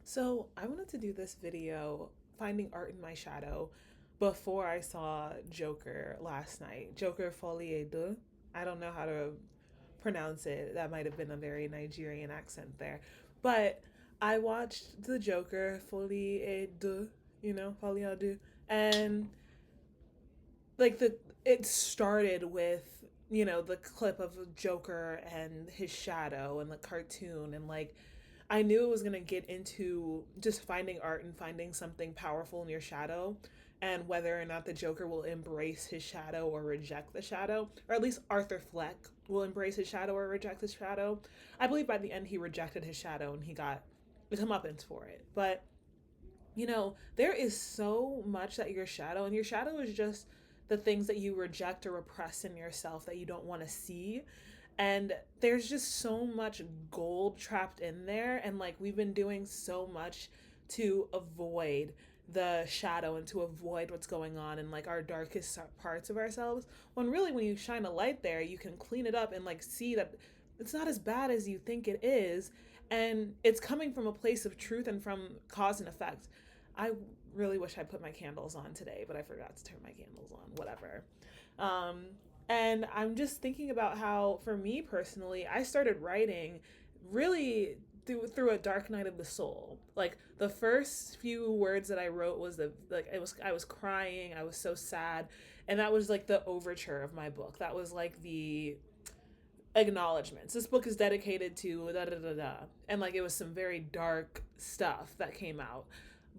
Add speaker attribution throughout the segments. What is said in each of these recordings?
Speaker 1: So I wanted to do this video, finding art in my shadow, before I saw Joker last night. Joker Folie deux. I don't know how to pronounce it. That might have been a very Nigerian accent there. But I watched the Joker Folie deux, Folie à deux. And like it started with the clip of Joker and his shadow and the cartoon, and like I knew it was going to get into just finding art and finding something powerful in your shadow, and whether or not the Joker will embrace his shadow or reject the shadow, or at least Arthur Fleck will embrace his shadow or reject his shadow. I believe by the end he rejected his shadow and he got the comeuppance for it. But there is so much that your shadow, and your shadow is just the things that you reject or repress in yourself that you don't want to see. And there's just so much gold trapped in there. And like we've been doing so much to avoid the shadow and to avoid what's going on in like our darkest parts of ourselves. When really, when you shine a light there, you can clean it up and like see that it's not as bad as you think it is. And it's coming from a place of truth and from cause and effect. I really wish I put my candles on today, but I forgot to turn my candles on. Whatever. Um, and I'm just thinking about how, for me personally, I started writing really through a dark night of the soul. Like the first few words that I wrote was I was crying, I was so sad, and that was like the overture of my book. That was like the acknowledgments. This book is dedicated to da da da da, and like it was some very dark stuff that came out,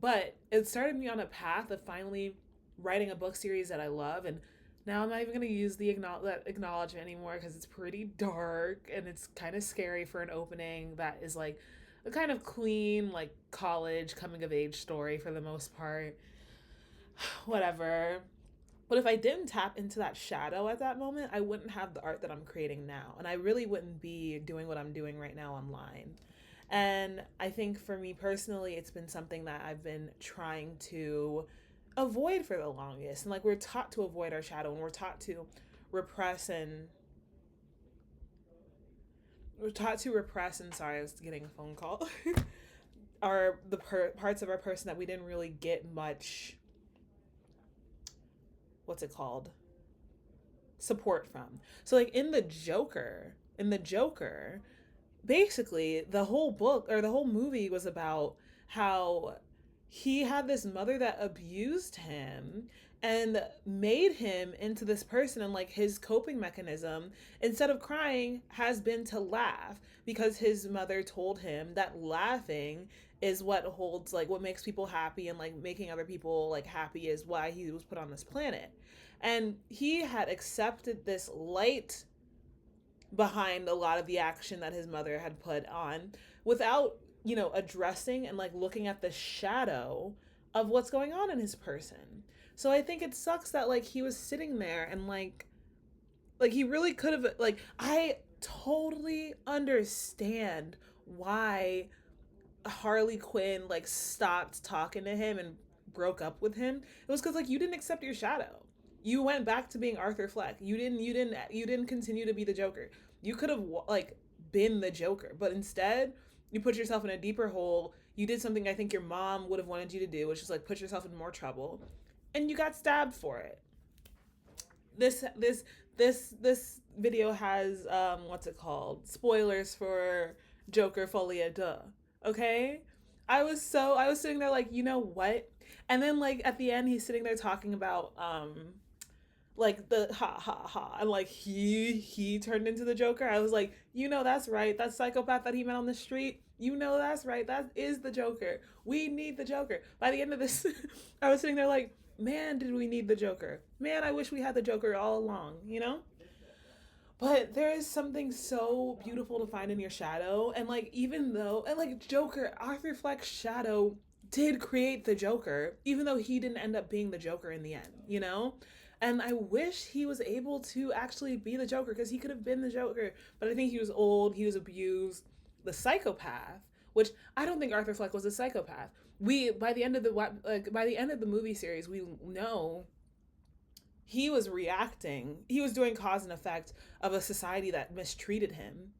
Speaker 1: but it started me on a path of finally writing a book series that I love. And now I'm not even going to use that acknowledgement anymore because it's pretty dark and it's kind of scary for an opening that is like a kind of clean like college coming of age story for the most part. Whatever. But if I didn't tap into that shadow at that moment, I wouldn't have the art that I'm creating now. And I really wouldn't be doing what I'm doing right now online. And I think for me personally, it's been something that I've been trying to avoid for the longest. And like we're taught to avoid our shadow, and repress and we're taught to repress and sorry, I was getting a phone call. Are the parts of our person that we didn't really get much, what's it called, support from. So like in the Joker, basically the whole book or the whole movie was about how he had this mother that abused him and made him into this person, and like his coping mechanism instead of crying has been to laugh because his mother told him that laughing is what holds like what makes people happy, and like making other people like happy is why he was put on this planet. And he had accepted this light behind a lot of the action that his mother had put on without, addressing and like looking at the shadow of what's going on in his person. So I think it sucks that like he was sitting there and like he really could have like I totally understand why Harley Quinn like stopped talking to him and broke up with him. It was cuz like you didn't accept your shadow. You went back to being Arthur Fleck. You didn't continue to be the Joker. You could have like been the Joker, but instead you put yourself in a deeper hole. You did something I think your mom would have wanted you to do, which is like put yourself in more trouble, and you got stabbed for it. This video has what's it called? Spoilers for Joker Folia Duh. Okay? I was sitting there like, you know what? And then like at the end he's sitting there talking about like the ha ha ha, and like he turned into the Joker. I was like, that's right. That psychopath that he met on the street, that's right. That is the Joker. We need the Joker. By the end of this, I was sitting there like, man, did we need the Joker? Man, I wish we had the Joker all along. But there is something so beautiful to find in your shadow. And like, even though, and like Joker, Arthur Fleck's shadow did create the Joker, even though he didn't end up being the Joker in the end? And I wish he was able to actually be the Joker because he could have been the Joker. But I think he was old, he was abused. The psychopath, which I don't think Arthur Fleck was a psychopath. We by the end of the movie series, we know he was reacting. He was doing cause and effect of a society that mistreated him,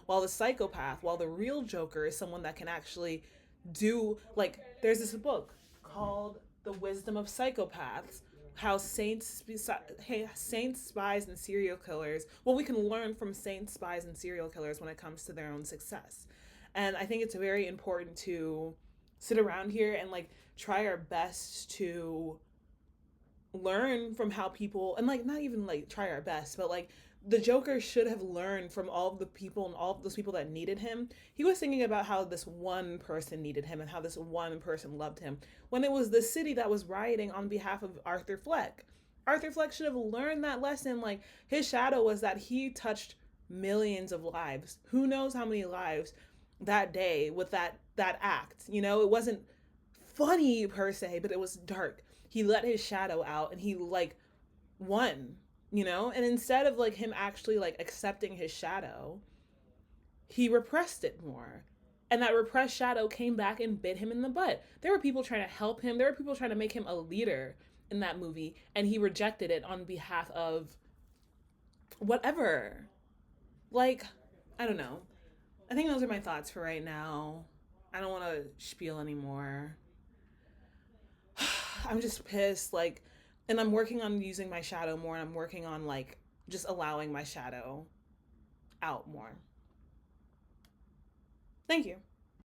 Speaker 1: while the real Joker is someone that can actually do, like, there's this book called The Wisdom of Psychopaths, how saints, spies, and serial killers, well, we can learn from saints, spies, and serial killers when it comes to their own success. And I think it's very important to sit around here and like try our best to learn from how people, and like not even like try our best, but like the Joker should have learned from all of the people and all of those people that needed him. He was thinking about how this one person needed him and how this one person loved him when it was the city that was rioting on behalf of Arthur Fleck. Arthur Fleck should have learned that lesson. Like, his shadow was that he touched millions of lives. Who knows how many lives that day with that act. You know, it wasn't funny per se, but it was dark. He let his shadow out and he like won, you know? And instead of like him actually like accepting his shadow, he repressed it more. And that repressed shadow came back and bit him in the butt. There were people trying to help him. There were people trying to make him a leader in that movie, and he rejected it on behalf of whatever. Like, I don't know. I think those are my thoughts for right now. I don't want to spiel anymore. I'm just pissed. Like, and I'm working on using my shadow more, and I'm working on like just allowing my shadow out more. Thank you.